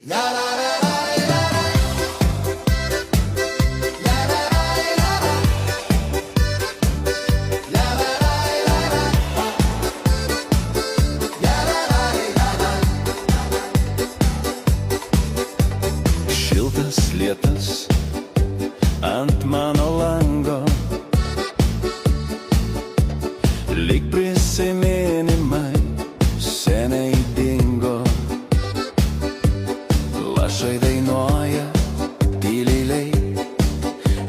Šiltas lietus ant mano lango, lyg prisiminimai seniai dingo. Lašai dainuoja tyliai,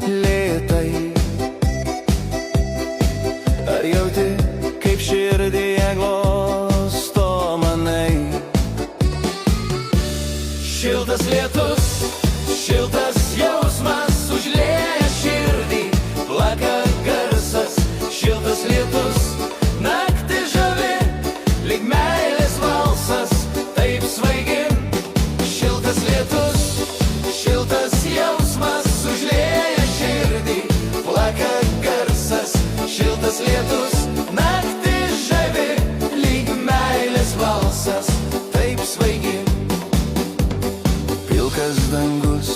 lėtai. Ar jauti, kaip širdyje glosto manai? Šiltas lietus, šiltas jausmas užlieja širdį, plaka garsas. Šiltas lietus, naktį žavi, lyg meilės valsas, taip svaigi. Šiltas lietus, šiltas jausmas užlieja širdį, plaka garsas. Šiltas lietus, naktį žavi, lyg meilės valsas, taip svaigi. Pilkas dangus,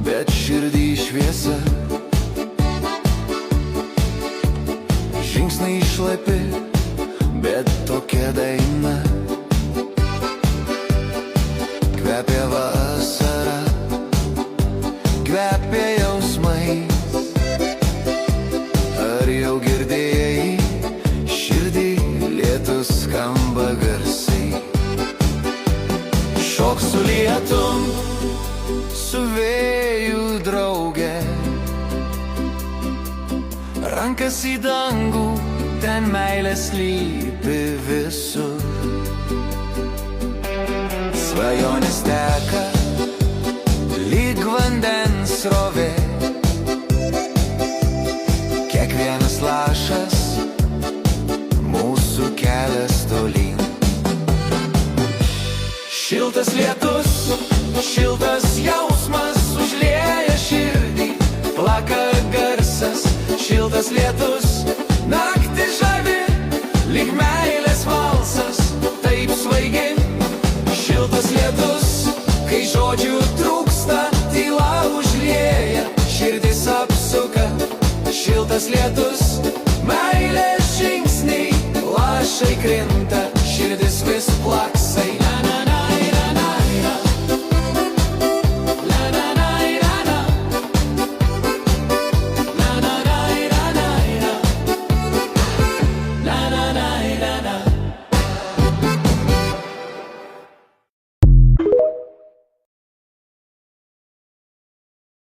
bet širdį šviesa. Žingsniai šlapi, bet tokia daina. Kvepia vasara, kvepia jausmai. Ar jau girdėjai, širdį lietus skamba garsai. Šok su lietum, su vėju drauge. Rankas į dangų, ten meilė slypi visur. Svajonės teka, lyg vandens srovė. Kiekvienas lašas, mūsų kelias tolyn. Šiltas lietus, šiltas jausmas užlieja širdį, plaka garsas. Šiltas lietus, naktį žavi, lyg meilės